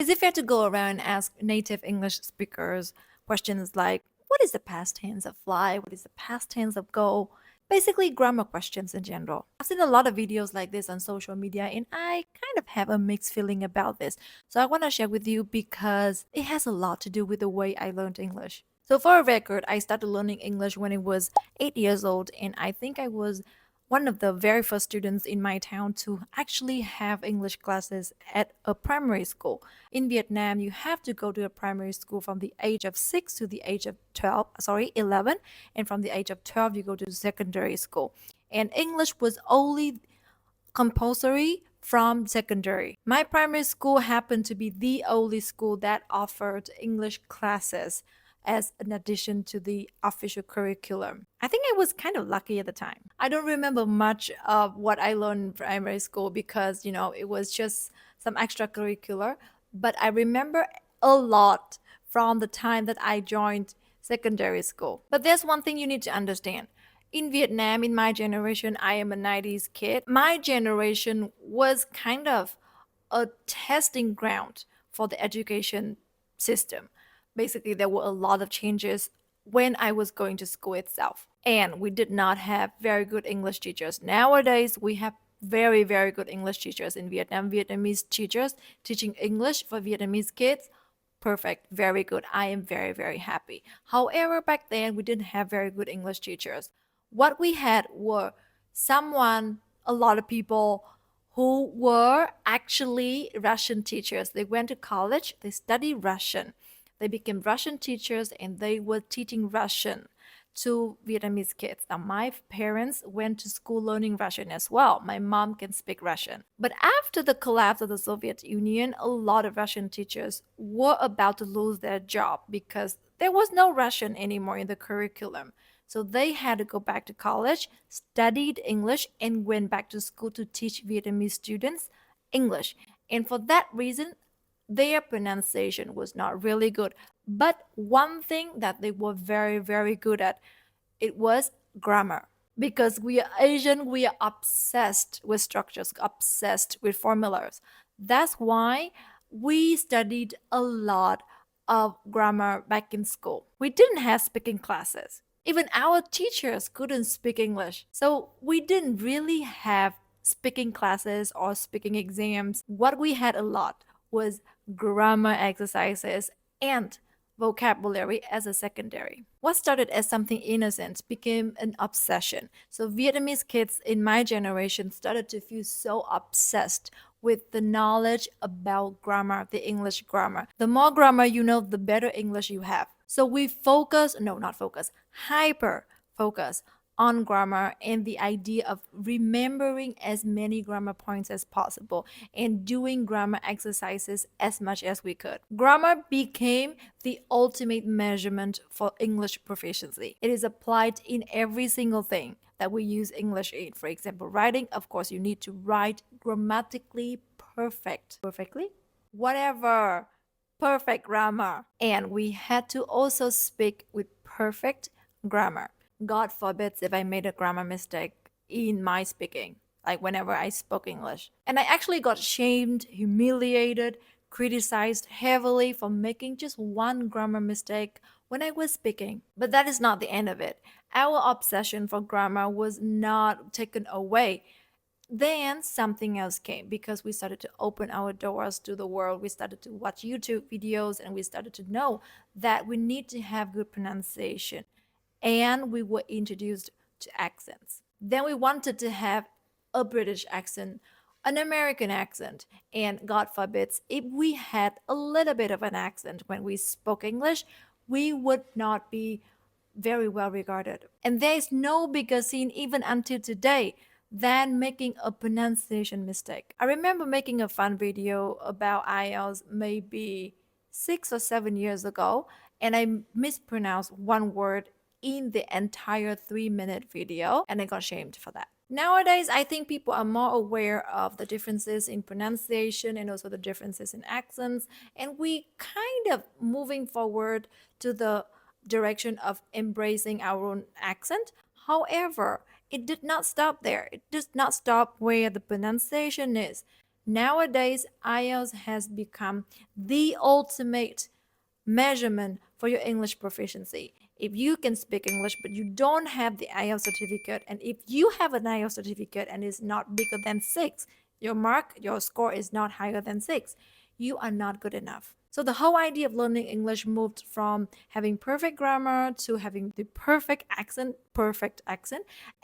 Is it fair to go around and ask native English speakers questions like, what is the past tense of fly? What is the past tense of go? Basically, grammar questions in general. I've seen a lot of videos like this on social media, and I kind of have a mixed feeling about this. So I want to share with you because it has a lot to do with the way I learned English. So, for a record, I started learning English when I was 8 years old, and I think I was one of the very first students in my town to actually have English classes at a primary school. In Vietnam, you have to go to a primary school from the age of 6 to the age of 11, and from the age of 12 you go to secondary school. And English was only compulsory from secondary. My primary school happened to be the only school that offered English classes as an addition to the official curriculum. I think I was kind of lucky at the time. I don't remember much of what I learned in primary school because, it was just some extracurricular, but I remember a lot from the time that I joined secondary school. But there's one thing you need to understand. In Vietnam, in my generation, I am a 90s kid. My generation was kind of a testing ground for the education system. Basically, there were a lot of changes when I was going to school itself. And we did not have very good English teachers. Nowadays, we have very, very good English teachers in Vietnam. Vietnamese teachers teaching English for Vietnamese kids. Perfect, very good. I am very, very happy. However, back then, we didn't have very good English teachers. What we had were a lot of people who were actually Russian teachers. They went to college, they studied Russian. They became Russian teachers and they were teaching Russian to Vietnamese kids. Now, my parents went to school learning Russian as well. My mom can speak Russian. But after the collapse of the Soviet Union, a lot of Russian teachers were about to lose their job because there was no Russian anymore in the curriculum. So they had to go back to college, studied English, and went back to school to teach Vietnamese students English. And for that reason, their pronunciation was not really good. But one thing that they were very, very good at, it was grammar. Because we are Asian, we are obsessed with structures, obsessed with formulas. That's why we studied a lot of grammar back in school. We didn't have speaking classes. Even our teachers couldn't speak English. So we didn't really have speaking classes or speaking exams. What we had a lot was grammar exercises and vocabulary as a secondary. What started as something innocent became an obsession. So Vietnamese kids in my generation started to feel so obsessed with the knowledge about grammar, the English grammar. The more grammar you know, the better English you have. So we hyper focus on grammar and the idea of remembering as many grammar points as possible and doing grammar exercises as much as we could. Grammar became the ultimate measurement for English proficiency. It is applied in every single thing that we use English in. For example, writing, of course, you need to write grammatically perfect. Perfectly? Whatever. Perfect grammar. And we had to also speak with perfect grammar. God forbids if I made a grammar mistake in my speaking, like whenever I spoke English. And I actually got shamed, humiliated, criticized heavily for making just one grammar mistake when I was speaking. But that is not the end of it. Our obsession for grammar was not taken away. Then something else came because we started to open our doors to the world. We started to watch YouTube videos and we started to know that we need to have good pronunciation. And we were introduced to accents. Then we wanted to have a British accent, an American accent, and God forbids, if we had a little bit of an accent when we spoke English, we would not be very well regarded. And there is no bigger sin even until today than making a pronunciation mistake. I remember making a fun video about IELTS maybe 6 or 7 years ago, and I mispronounced one word in the entire 3-minute video, and I got shamed for that. Nowadays, I think people are more aware of the differences in pronunciation and also the differences in accents, and we kind of moving forward to the direction of embracing our own accent. However, it did not stop there. It does not stop where the pronunciation is. Nowadays, IELTS has become the ultimate measurement for your English proficiency. If you can speak English but you don't have the IELTS certificate, and if you have an IELTS certificate and it's not bigger than 6, your score is not higher than 6, you are not good enough. So the whole idea of learning English moved from having perfect grammar to having the perfect accent,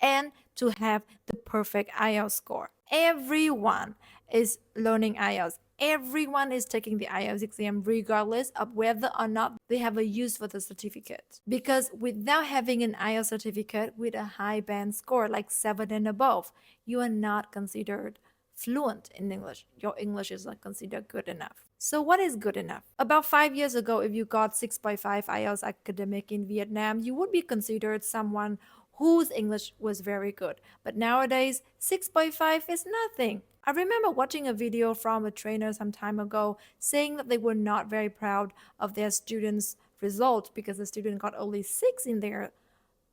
and to have the perfect IELTS score. Everyone is learning IELTS. Everyone is taking the IELTS exam regardless of whether or not they have a use for the certificate. Because without having an IELTS certificate with a high band score like 7 and above, you are not considered fluent in English. Your English is not considered good enough. So what is good enough? About 5 years ago, if you got 6.5 IELTS academic in Vietnam, you would be considered someone whose English was very good. But nowadays, 6.5 is nothing. I remember watching a video from a trainer some time ago saying that they were not very proud of their students' result because the student got only 6 in their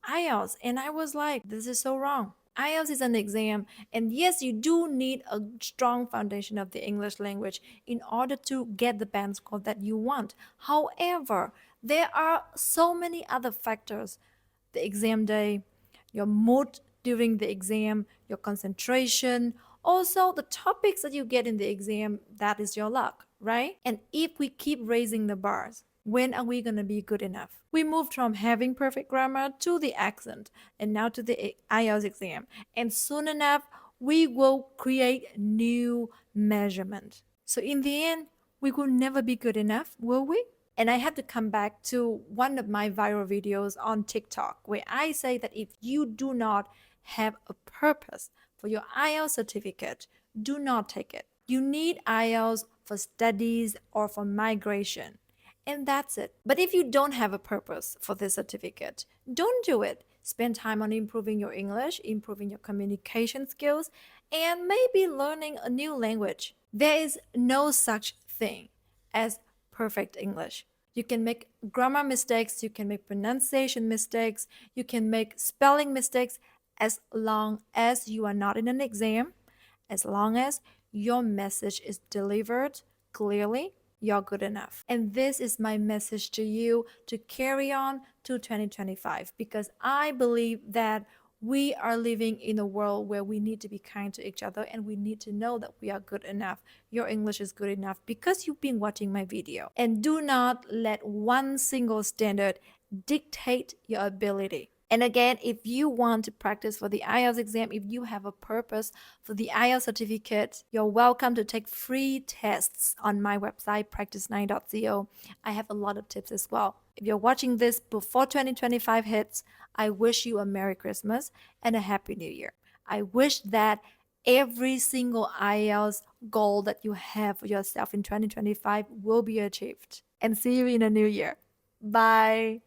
IELTS. And I was like, this is so wrong. IELTS is an exam, and yes, you do need a strong foundation of the English language in order to get the band score that you want. However, there are so many other factors: the exam day, your mood during the exam, your concentration, also the topics that you get in the exam, that is your luck, right? And if we keep raising the bars, when are we going to be good enough? We moved from having perfect grammar to the accent and now to the IELTS exam. And soon enough, we will create new measurement. So in the end, we will never be good enough, will we? And I have to come back to one of my viral videos on TikTok where I say that if you do not have a purpose for your IELTS certificate, do not take it. You need IELTS for studies or for migration. And that's it. But if you don't have a purpose for this certificate, don't do it. Spend time on improving your English, improving your communication skills, and maybe learning a new language. There is no such thing as perfect English. You can make grammar mistakes, you can make pronunciation mistakes, you can make spelling mistakes, as long as you are not in an exam, as long as your message is delivered clearly, you're good enough. And this is my message to you to carry on to 2025, because I believe that we are living in a world where we need to be kind to each other and we need to know that we are good enough. Your English is good enough because you've been watching my video. And do not let one single standard dictate your ability. And again, if you want to practice for the IELTS exam, if you have a purpose for the IELTS certificate, you're welcome to take free tests on my website, practice9.co. I have a lot of tips as well. If you're watching this before 2025 hits, I wish you a Merry Christmas and a Happy New Year. I wish that every single IELTS goal that you have for yourself in 2025 will be achieved. And see you in a new year. Bye.